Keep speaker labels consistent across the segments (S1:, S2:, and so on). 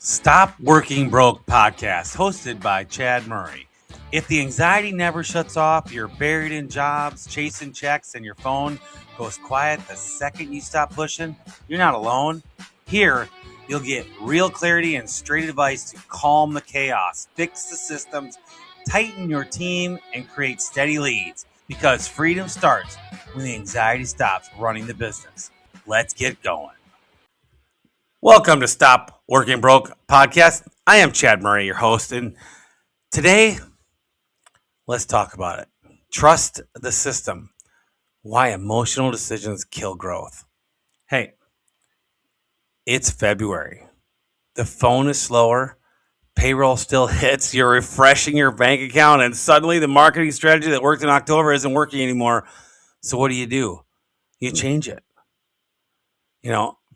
S1: Stop Working Broke podcast, hosted by Chad Murray. If the anxiety never shuts off, you're buried in jobs, chasing checks, and your phone goes quiet the second you stop pushing, you're not alone. Here, you'll get real clarity and straight advice to calm the chaos, fix the systems, tighten your team, and create steady leads. Because freedom starts when the anxiety stops running the business. Let's get going. Welcome to Stop Working Broke podcast. I am Chad Murray, your host, and today, let's talk about it. Trust the system. Why emotional decisions kill growth. Hey, it's February. The phone is slower. Payroll still hits. You're refreshing your bank account, and suddenly the marketing strategy that worked in October isn't working anymore. So what do? You change it.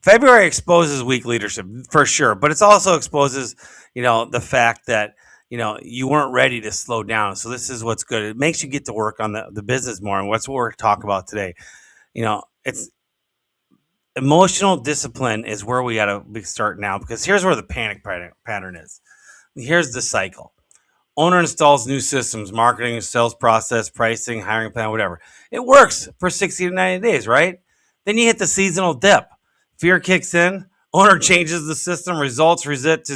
S1: February exposes weak leadership for sure, but it also exposes, the fact that, you weren't ready to slow down. So this is what's good. It makes you get to work on the business more. And what's what we're talking about today. It's emotional discipline is where we got to start now, because here's where the panic pattern is. Here's the cycle. Owner installs new systems, marketing, sales process, pricing, hiring plan, whatever. It works for 60 to 90 days, right? Then you hit the seasonal dip. Fear kicks in. Owner changes the system. Results reset to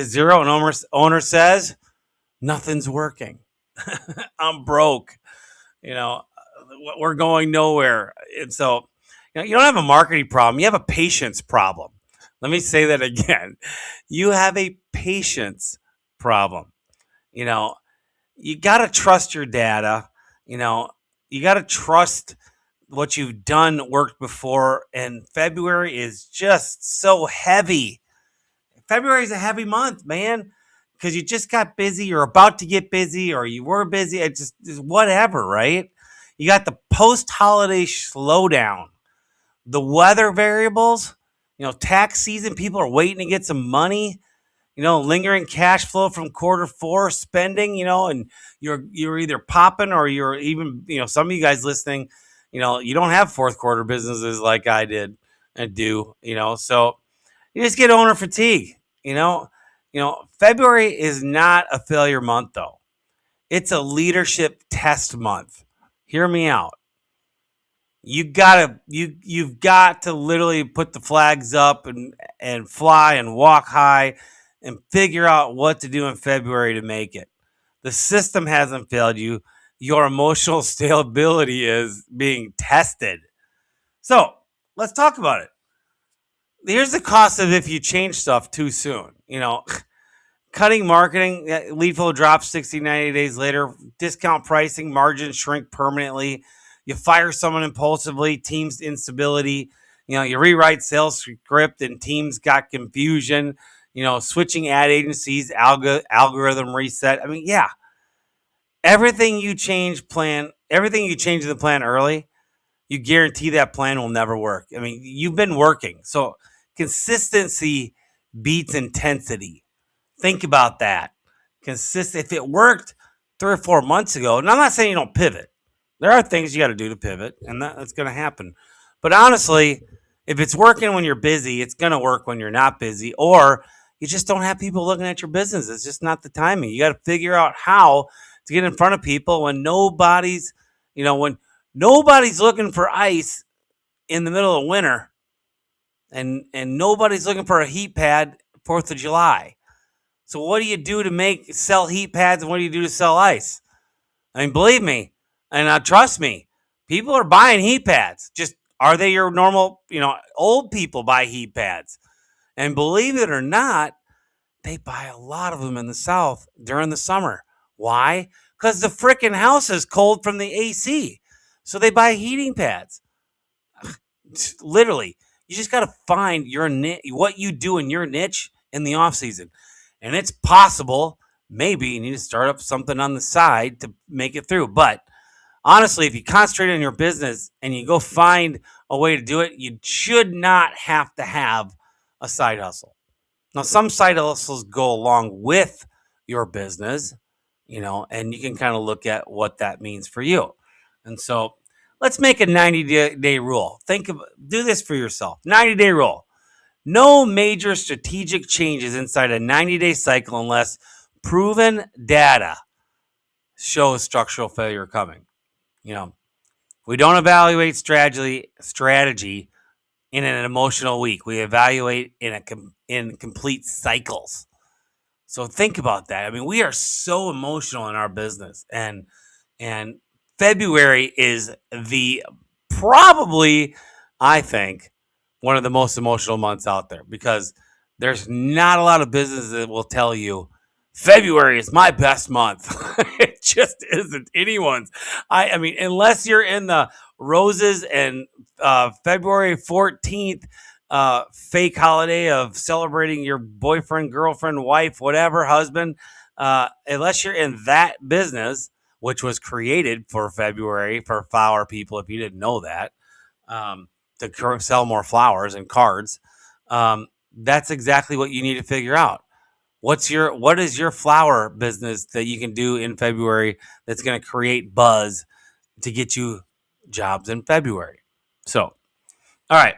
S1: zero. And owner says, nothing's working. I'm broke. We're going nowhere. And so, you don't have a marketing problem. You have a patience problem. Let me say that again. You have a patience problem. You got to trust your data. You got to trust what you've done worked before. And February is just so heavy. February is a heavy month, man, because you just got busy. You're about to get busy, or you were busy. It's whatever, right? You got the post-holiday slowdown, the weather variables, tax season. People are waiting to get some money. Lingering cash flow from quarter four spending. And you're either popping, or you're even, some of you guys listening, you don't have fourth quarter businesses like I did and do, so you just get owner fatigue. February is not a failure month, though. It's a leadership test month. Hear me out. You've got to literally put the flags up and fly and walk high and figure out what to do in February to make it. The system hasn't failed you. Your emotional stability is being tested. So let's talk about it. Here's the cost of if you change stuff too soon. Cutting marketing, lead flow drops 60, 90 days later. Discount pricing, margins shrink permanently. You fire someone impulsively, teams instability. You rewrite sales script and teams got confusion. Switching ad agencies, algorithm reset. Everything you change in the plan early, you guarantee that plan will never work. You've been working. So consistency beats intensity. Think about that. If it worked 3 or 4 months ago, and I'm not saying you don't pivot. There are things you got to do to pivot, and that's going to happen. But honestly, if it's working when you're busy, it's going to work when you're not busy, or you just don't have people looking at your business. It's just not the timing. You got to figure out how to get in front of people when nobody's looking for ice in the middle of winter, and nobody's looking for a heat pad 4th of July. So what do you do to sell heat pads, and what do you do to sell ice? Believe me, and trust me, people are buying heat pads. Just, are they your normal, old people buy heat pads. And believe it or not, they buy a lot of them in the South during the summer. Why? Because the freaking house is cold from the AC. So they buy heating pads. Literally, you just got to find your niche, what you do in your niche in the off season. And it's possible, maybe you need to start up something on the side to make it through. But honestly, if you concentrate on your business and you go find a way to do it, you should not have to have a side hustle. Now, some side hustles go along with your business, and you can kind of look at what that means for you. And so let's make a 90-day rule. Do this for yourself. 90-day rule. No major strategic changes inside a 90-day cycle unless proven data shows structural failure coming. You know, we don't evaluate strategy in an emotional week. We evaluate in complete cycles. So think about that. I mean, we are so emotional in our business, and February is the probably, I think, one of the most emotional months out there because there's not a lot of businesses that will tell you February is my best month. It just isn't anyone's. I mean, unless you're in the roses and February 14th fake holiday of celebrating your boyfriend, girlfriend, wife, whatever, husband, unless you're in that business, which was created for February for flower people, if you didn't know that, um, to sell more flowers and cards. That's exactly what you need to figure out. What is your flower business that you can do in February that's going to create buzz to get you jobs in February? So, all right,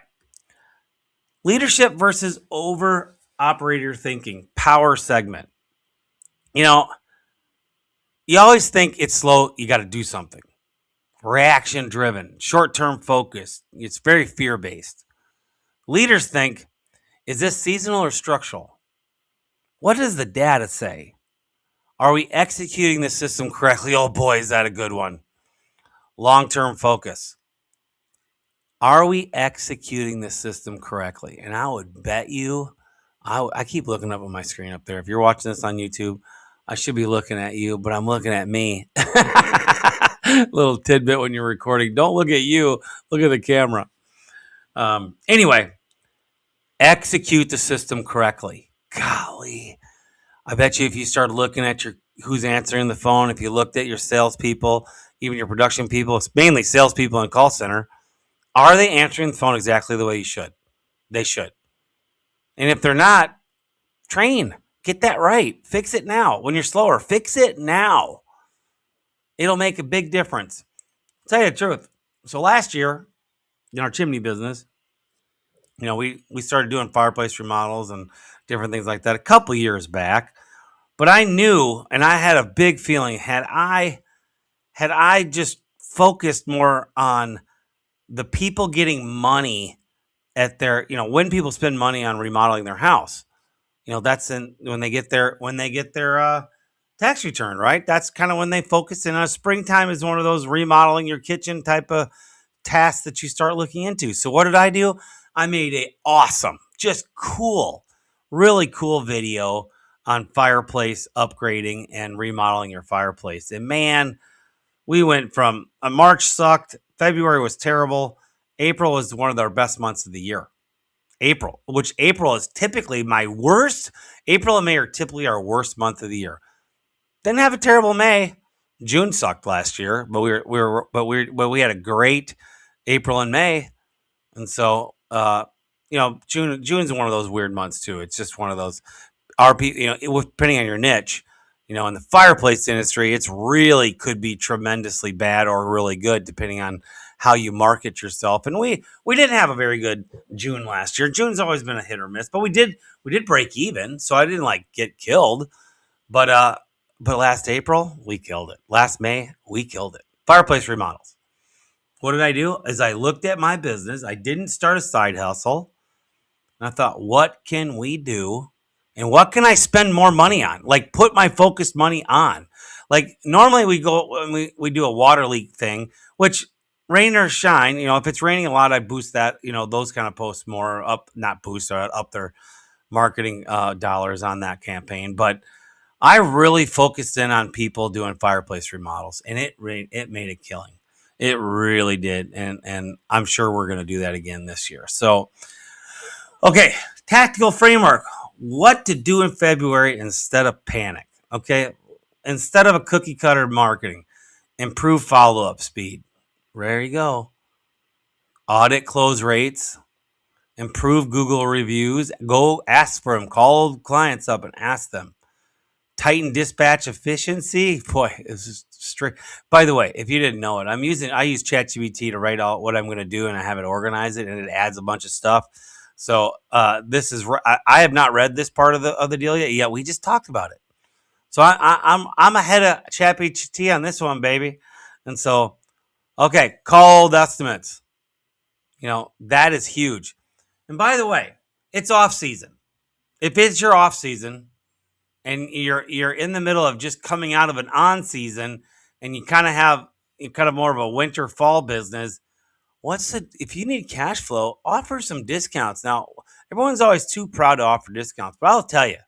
S1: leadership versus over operator thinking, power segment. You know, you always think it's slow, you got to do something. Reaction driven, short term focused. It's very fear based. Leaders think, is this seasonal or structural? What does the data say? Are we executing the system correctly? Oh boy, is that a good one. Long term focus. Are we executing the system correctly? And I would bet you, I keep looking up on my screen up there. If you're watching this on YouTube, I should be looking at you, but I'm looking at me. Little tidbit when you're recording. Don't look at you, look at the camera. Anyway, execute the system correctly. Golly. I bet you if you start looking at who's answering the phone, if you looked at your salespeople, even your production people, it's mainly salespeople and call center, are they answering the phone exactly the way you should? They should. And if they're not, train. Get that right. Fix it now. When you're slower, fix it now. It'll make a big difference. I'll tell you the truth. So last year, in our chimney business, we started doing fireplace remodels and different things like that a couple years back. But I knew, and I had a big feeling, had I just focused more on the people getting money at their, when people spend money on remodeling their house, that's when they get their tax return, right? That's kind of when they focus in on. Springtime is one of those remodeling your kitchen type of tasks that you start looking into. So what did I do? I made a awesome, just cool, really cool video on fireplace upgrading and remodeling your fireplace. And man, we went from March sucked, February was terrible, April was one of our best months of the year. April is typically my worst. April and May are typically our worst month of the year. Didn't have a terrible May. June sucked last year, but we had a great April and May, and so June's one of those weird months too. It's just one of those. Depending on your niche, in the fireplace industry, it's really could be tremendously bad or really good depending on how you market yourself. And we didn't have a very good June last year. June's always been a hit or miss, but we did break even, so I didn't get killed. But last April we killed it. Last May we killed it. Fireplace remodels. What did I do? Is I looked at my business. I didn't start a side hustle. And I thought, what can we do? And what can I spend more money on? Like put my focused money on. Like normally we go when we do a water leak thing, which rain or shine, if it's raining a lot, I boost that, those kind of posts more up, not boost, up their marketing dollars on that campaign. But I really focused in on people doing fireplace remodels, and it made a killing. It really did, and I'm sure we're going to do that again this year. So, okay, tactical framework: what to do in February instead of panic. Okay, instead of a cookie cutter marketing, improve follow up speed. There you go. Audit close rates. Improve Google reviews. Go ask for them. Call clients up and ask them. Tighten dispatch efficiency. Boy, this is strict. By the way, if you didn't know it, I use ChatGPT to write out what I'm going to do, and I have it organize it, and it adds a bunch of stuff. So this is I have not read this part of the deal yet. Yeah, we just talked about it. So I'm ahead of ChatGPT on this one, baby. And so okay, cold estimates. That is huge. And by the way, it's off season. If it's your off season and you're in the middle of just coming out of an on season and you kind of have more of a winter fall business, if you need cash flow, offer some discounts. Now, everyone's always too proud to offer discounts, but I'll tell you,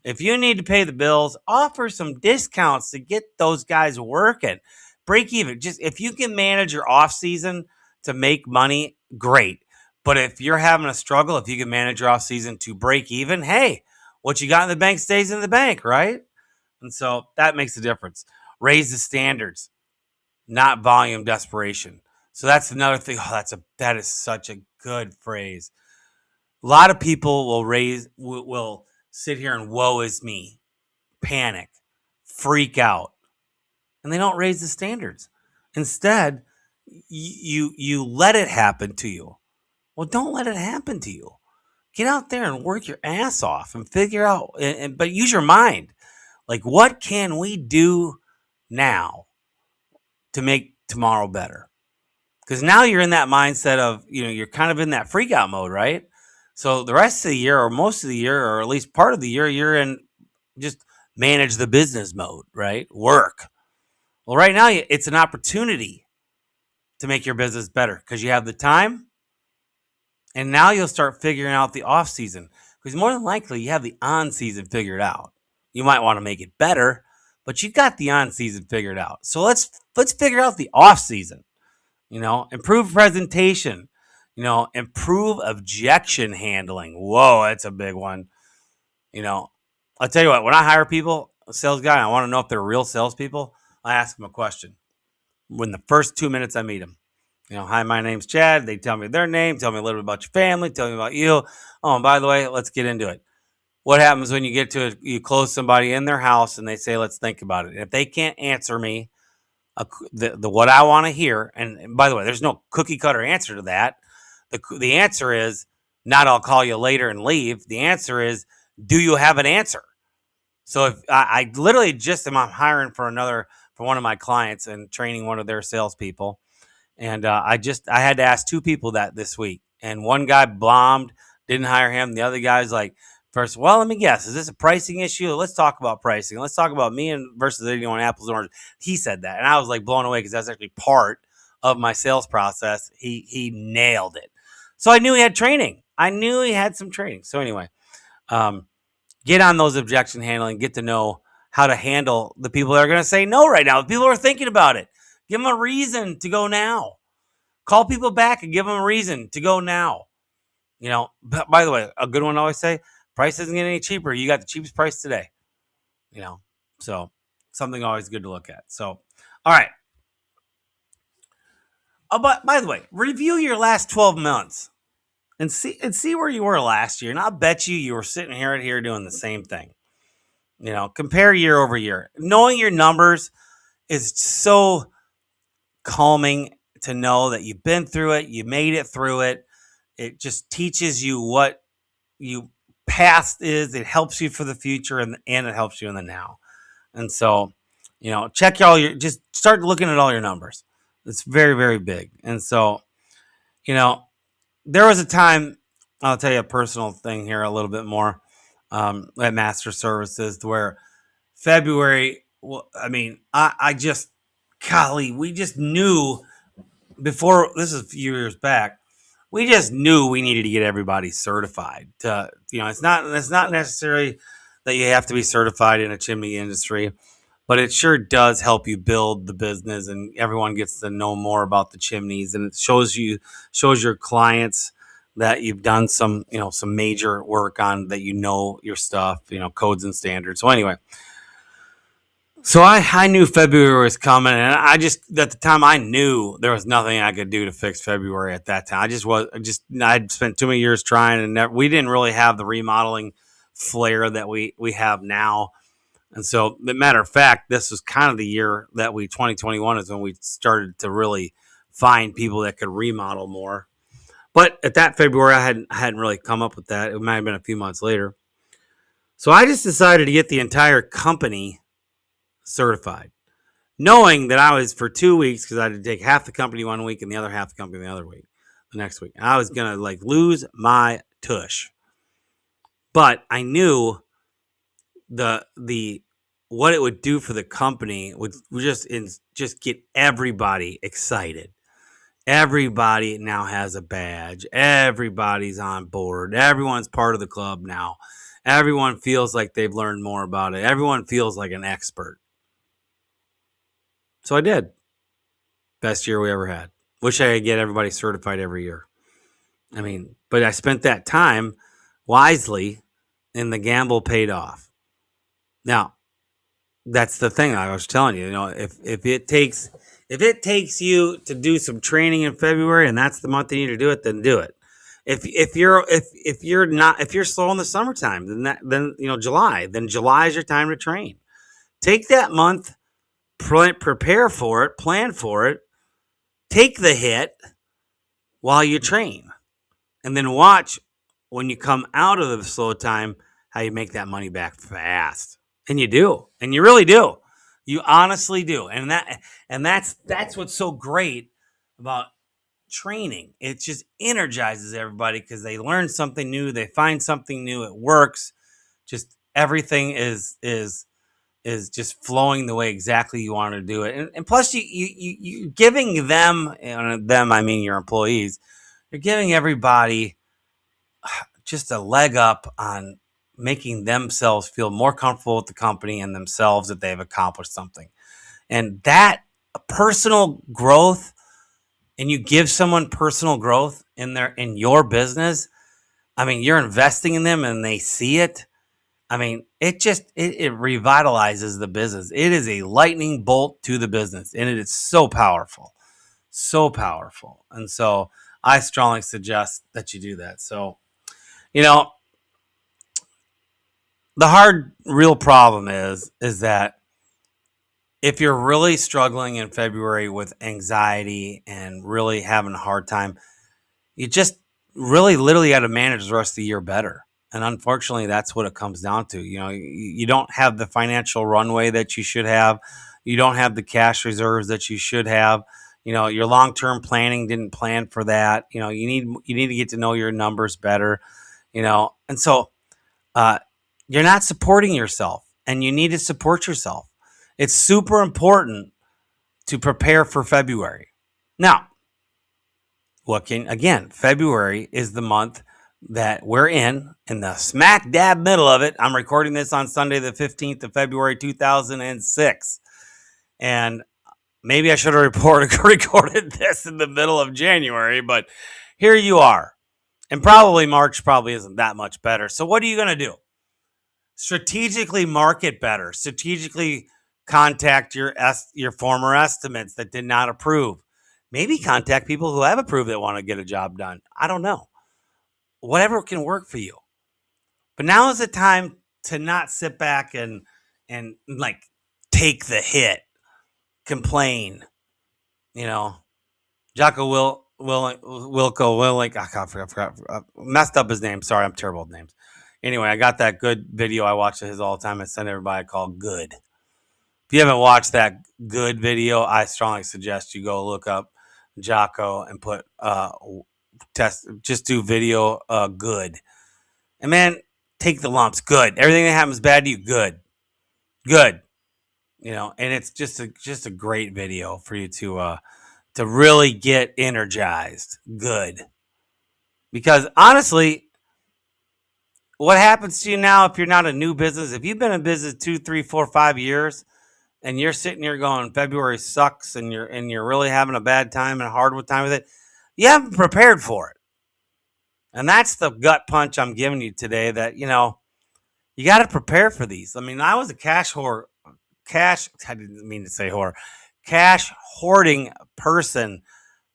S1: if you need to pay the bills, offer some discounts to get those guys working. Break even. Just if you can manage your off season to make money, great. But if you're having a struggle, if you can manage your off season to break even, hey, what you got in the bank stays in the bank, right? And so that makes a difference. Raise the standards, not volume desperation. So that's another thing. Oh, that is such a good phrase. A lot of people will sit here and woe is me, panic, freak out, and they don't raise the standards. Instead, you let it happen to you. Well, don't let it happen to you. Get out there and work your ass off and figure out, but use your mind. Like, what can we do now to make tomorrow better? Because now you're in that mindset of, you're kind of in that freak out mode, right? So the rest of the year, or most of the year, or at least part of the year, you're in just manage the business mode, right? Work. Well, right now, it's an opportunity to make your business better because you have the time. And now you'll start figuring out the off season because more than likely you have the on season figured out. You might want to make it better, but you got the on season figured out. So let's figure out the off season. Improve presentation, improve objection handling. Whoa, that's a big one. I'll tell you what, when I hire people, a sales guy, I want to know if they're real salespeople. I ask them a question when the first 2 minutes I meet them. Hi, my name's Chad. They tell me their name, tell me a little bit about your family, tell me about you. Oh, and by the way, let's get into it. What happens when you get to it? You close somebody in their house and they say, let's think about it. And if they can't answer me the what I want to hear, and by the way, there's no cookie cutter answer to that. The answer is not I'll call you later and leave. The answer is, do you have an answer? So if I literally just I'm hiring for one of my clients and training one of their salespeople, and I had to ask two people that this week, and one guy bombed, didn't hire him. The other guy's like, first, well, let me guess, is this a pricing issue? Let's talk about pricing. Let's talk about me and versus anyone apples and oranges. He said that, and I was like blown away because that's actually part of my sales process. He nailed it. So I knew he had training. I knew he had some training. So anyway, get on those objection handling. Get to know how to handle the people that are going to say no right now. The people who are thinking about it. Give them a reason to go now. Call people back and give them a reason to go now. But by the way, a good one I always say, price isn't getting any cheaper. You got the cheapest price today. So something always good to look at. So, all right. Oh, but by the way, review your last 12 months and see where you were last year. And I'll bet you were sitting here doing the same thing. Compare year over year. Knowing your numbers is so calming to know that you've been through it, you made it through it. It just teaches you what you past is. It helps you for the future and it helps you in the now. And so, check just start looking at all your numbers. It's very, very big. And so, there was a time, I'll tell you a personal thing here a little bit more at Master Services where February, I just, golly, we just knew before, this is a few years back, we just knew we needed to get everybody certified. It's not necessarily that you have to be certified in a chimney industry, but it sure does help you build the business, and everyone gets to know more about the chimneys, and it shows your clients that you've done some major work on, that your stuff, codes and standards. So anyway, so I knew February was coming, and I just at the time I knew there was nothing I could do to fix February at that time. I'd spent too many years trying, and we didn't really have the remodeling flair that we have now. And so, the matter of fact, this was kind of the year that 2021 is when we started to really find people that could remodel more. But at that February, I hadn't really come up with that. It might have been a few months later. So I just decided to get the entire company certified, knowing that I was for 2 weeks because I had to take half the company one week and the other half the company the other week, the next week. And I was gonna like lose my tush, but I knew the what it would do for the company would just get everybody excited. Everybody now has a badge. Everybody's on board. Everyone's part of the club now. Everyone feels like they've learned more about it. Everyone feels like an expert. So I did. Best year we ever had. Wish I could get everybody certified every year. I mean, but I spent that time wisely and the gamble paid off. Now, that's the thing I was telling you. You know, if it takes you to do some training in February and that's the month you need to do it, then do it. If you're slow in the summertime, then July. Then July is your time to train. Take that month, prepare for it, plan for it, take the hit while you train, and then watch when you come out of the slow time how you make that money back fast. And you do, and you really do. You honestly do, and that's what's so great about training. It just energizes everybody because they learn something new, they find something new, it works. Just everything is just flowing the way exactly you want to do it, and plus you giving them, and them I mean your employees, you're giving everybody just a leg up on making themselves feel more comfortable with the company and themselves that they've accomplished something. And that personal growth, and you give someone personal growth in your business, I mean, you're investing in them and they see it. I mean, it revitalizes the business. It is a lightning bolt to the business, and it is so powerful. So powerful. And so I strongly suggest that you do that. So, you know, the hard real problem is that if you're really struggling in February with anxiety and really having a hard time, you just really literally got to manage the rest of the year better. And unfortunately, that's what it comes down to. You know, you don't have the financial runway that you should have. You don't have the cash reserves that you should have. You know, your long-term planning didn't plan for that. You know, you need to get to know your numbers better. You know, and so you're not supporting yourself, and you need to support yourself. It's super important to prepare for February. Now, again, February is the month that we're in the smack dab middle of it. I'm recording this on Sunday, the 15th of February, 2006. And maybe I should have recorded this in the middle of January, but here you are. And probably March probably isn't that much better. So what are you going to do? Strategically market better. Strategically contact your former estimates that did not approve. Maybe contact people who have approved that want to get a job done. I don't know. Whatever can work for you. But now is the time to not sit back and like take the hit, complain. You know, Jocko Wilco Willink. I forgot. Messed up his name. Sorry, I'm terrible with names. Anyway, I got that good video I watch of his all the time. I send everybody called Good. If you haven't watched that Good video, I strongly suggest you go look up Jocko and put just do video Good. And man, take the lumps. Good. Everything that happens bad to you, good. Good. You know, and it's just a great video for you to really get energized. Good. Because honestly, what happens to you now if you're not a new business? If you've been in business 2, 3, 4, 5 years, and you're sitting here going, February sucks, and you're really having a bad time and a hard time with it, you haven't prepared for it. And that's the gut punch I'm giving you today. That you got to prepare for these. I mean, I was a cash I didn't mean to say whore, cash hoarding person.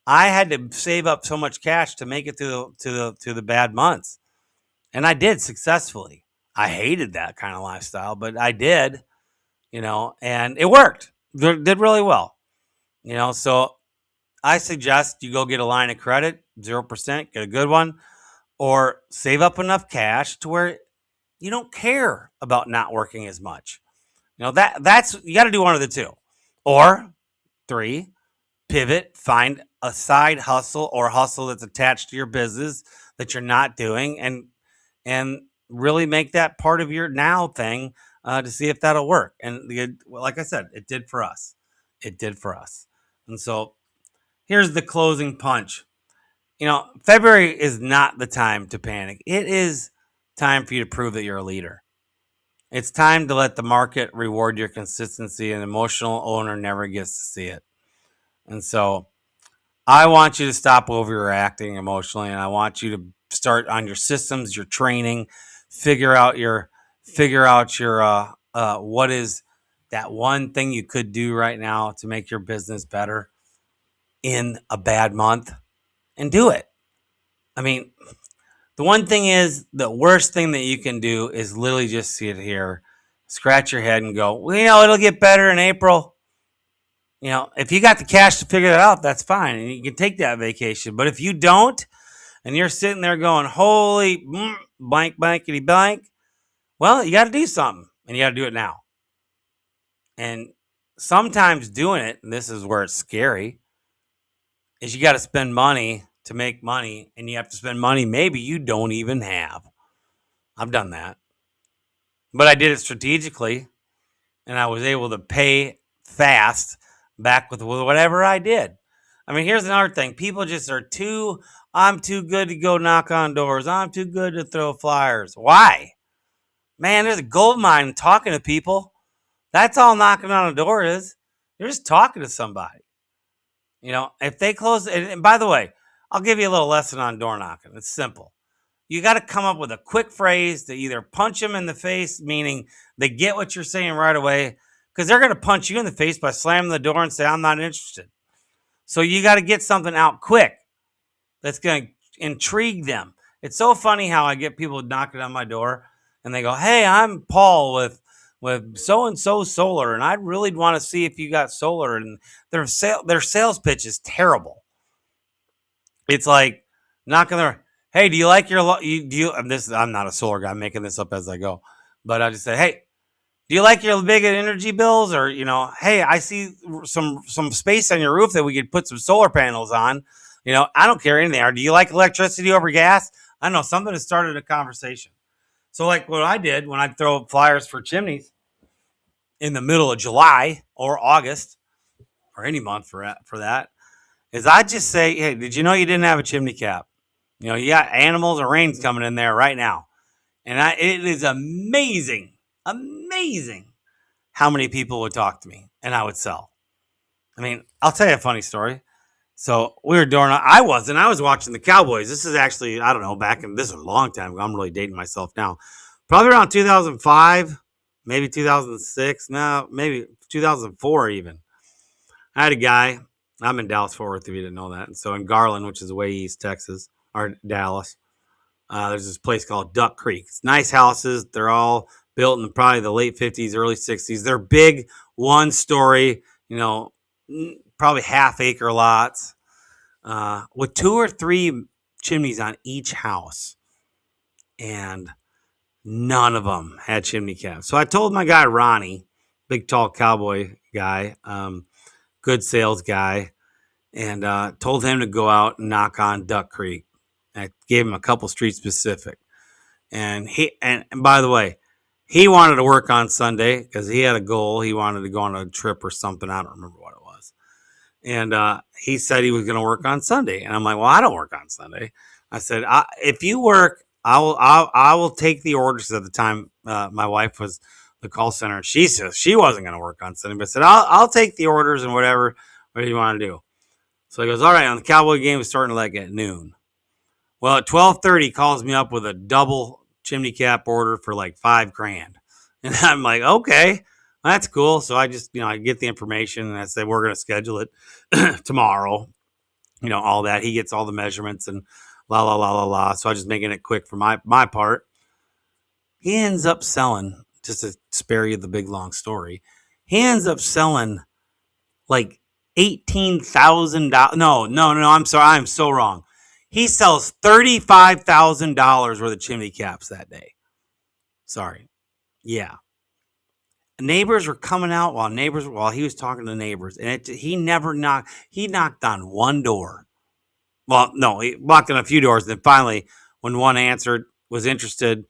S1: I had to save up so much cash to make it to the bad months. And I did successfully. I hated that kind of lifestyle, but I did, and it worked. Did really well. So I suggest you go get a line of credit, 0%, get a good one, or save up enough cash to where you don't care about not working as much. That's you got to do one of the two. Or three, pivot, find a side hustle or hustle that's attached to your business that you're not doing, and really make that part of your now thing, to see if that'll work. And like I said, it did for us. It did for us. And so here's the closing punch. February is not the time to panic. It is time for you to prove that you're a leader. It's time to let the market reward your consistency. An emotional owner never gets to see it. And so I want you to stop overreacting emotionally, and I want you to start on your systems, your training, figure out your what is that one thing you could do right now to make your business better in a bad month, and do it. I mean, the one thing is, the worst thing that you can do is literally just sit here, scratch your head, and go, well, it'll get better in April. If you got the cash to figure that out, that's fine, and you can take that vacation. But if you don't, and you're sitting there going, holy blank, blankety blank, well, you got to do something, and you got to do it now. And sometimes doing it, and this is where it's scary, is you got to spend money to make money, and you have to spend money maybe you don't even have. I've done that. But I did it strategically, and I was able to pay fast back with whatever I did. I mean, here's another thing. People just I'm too good to go knock on doors. I'm too good to throw flyers. Why? Man, there's a gold mine talking to people. That's all knocking on a door is. You're just talking to somebody. If they close, and by the way, I'll give you a little lesson on door knocking. It's simple. You got to come up with a quick phrase to either punch them in the face, meaning they get what you're saying right away, because they're going to punch you in the face by slamming the door and say, I'm not interested. So you got to get something out quick that's going to intrigue them. It's so funny how I get people knocking on my door and they go, hey, I'm Paul with so-and-so solar, and I really want to see if you got solar. And their sales pitch is terrible. It's like knocking their, hey, do you like your, I'm not a solar guy, I'm making this up as I go. But I just say, hey, do you like your big energy bills? Or, hey, I see some space on your roof that we could put some solar panels on. I don't care anything. Or do you like electricity over gas? I don't know, something that started a conversation. So like what I did when I throw flyers for chimneys in the middle of July or August or any month for that is I just say, hey, did you know you didn't have a chimney cap? You got animals or rain's coming in there right now. And it is amazing how many people would talk to me and I would sell. I mean, I'll tell you a funny story. So we were doing, I was watching the Cowboys. This is actually, I don't know, this is a long time ago. I'm really dating myself now. Probably around 2005, maybe 2006, no, maybe 2004 even. I had a guy, I'm in Dallas-Fort Worth, if you didn't know that. And so in Garland, which is way east Texas, or Dallas, there's this place called Duck Creek. It's nice houses. They're all built in probably the late 50s, early 60s. They're big, one-story, probably half-acre lots, with 2 or 3 chimneys on each house. And none of them had chimney caps. So I told my guy, Ronnie, big, tall cowboy guy, good sales guy, and told him to go out and knock on Duck Creek. I gave him a couple street specific. And by the way, he wanted to work on Sunday because he had a goal. He wanted to go on a trip or something. I don't remember what it was. And he said he was going to work on Sunday. And I'm like, well, I don't work on Sunday. I said, if you work, I will take the orders. At the time, my wife was the call center, and she said she wasn't going to work on Sunday, but said, I'll take the orders and whatever you want to do. So he goes, all right, on the Cowboy game was starting like at noon. Well, at 12:30, he calls me up with a double chimney cap order for like $5,000. And I'm like, okay, that's cool. So I just, I get the information and I say, we're going to schedule it tomorrow. All that. He gets all the measurements and la, la, la, la, la. So I'm just making it quick for my part. He ends up selling, just to spare you the big, long story, he ends up selling like $18,000. No, I'm sorry. I'm so wrong. He sells $35,000 worth of chimney caps that day. Sorry. Yeah. Neighbors were coming out while he was talking to neighbors, and he never knocked. He knocked on one door. Well, no, he knocked on a few doors. Then finally, when one answered, was interested,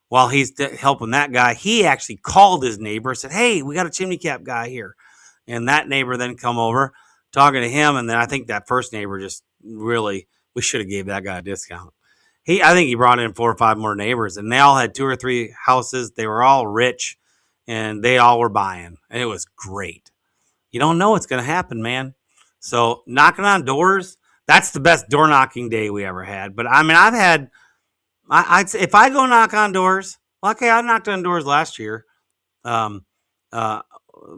S1: while he's helping that guy, he actually called his neighbor, said, "Hey, we got a chimney cap guy here," and that neighbor then come over talking to him, and then I think that first neighbor just really, we should have gave that guy a discount. I think he brought in 4 or 5 more neighbors, and they all had 2 or 3 houses. They were all rich, and they all were buying, and it was great. You don't know what's going to happen, man. So knocking on doors, that's the best door knocking day we ever had. But I mean, I've had, I'd say if I go knock on doors, okay, I knocked on doors last year, um, uh,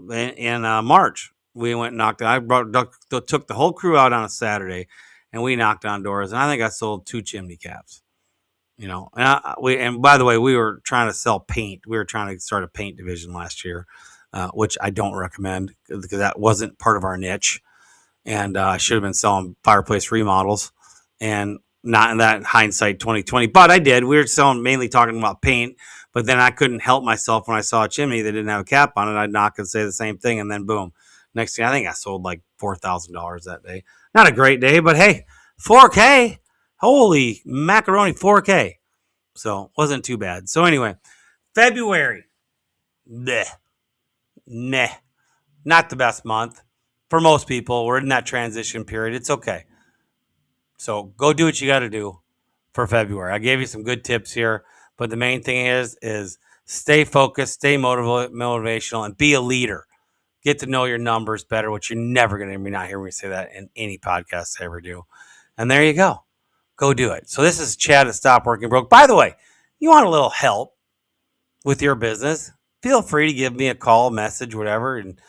S1: in March. We went and knocked. Took the whole crew out on a Saturday, and we knocked on doors. And I think I sold 2 chimney caps. And by the way, we were trying to sell paint. We were trying to start a paint division last year, which I don't recommend because that wasn't part of our niche. And I should have been selling fireplace remodels, and not in that hindsight 2020. But I did. We were mainly talking about paint. But then I couldn't help myself when I saw a chimney that didn't have a cap on it. I'd knock and say the same thing, and then boom. Next thing I think I sold like $4,000 that day. Not a great day, but hey, 4K. Holy macaroni, 4K. So wasn't too bad. So anyway, February. Bleh. Nah. Not the best month. For most people, we're in that transition period. It's okay. So go do what you got to do for February. I gave you some good tips here, but the main thing is stay focused, stay motivational, and be a leader. Get to know your numbers better, which you're never going to not hear me say that in any podcast I ever do. And there you go. Go do it. So this is Chad at Stop Working Broke. By the way, you want a little help with your business, feel free to give me a call, message, whatever. And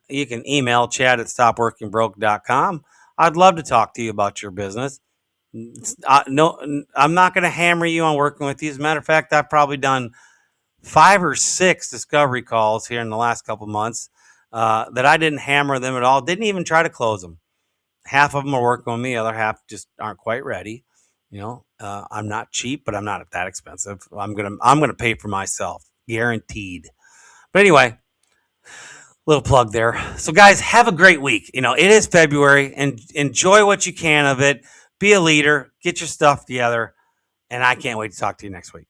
S1: you can email Chad at stopworkingbroke.com. I'd love to talk to you about your business. No, I'm not going to hammer you on working with you. As a matter of fact, I've probably done 5 or 6 discovery calls here in the last couple months that I didn't hammer them at all. Didn't even try to close them. Half of them are working with me. Other half just aren't quite ready. I'm not cheap, but I'm not that expensive. I'm gonna pay for myself, guaranteed. But anyway, little plug there. So guys, have a great week. It is February, and enjoy what you can of it. Be a leader. Get your stuff together, and I can't wait to talk to you next week.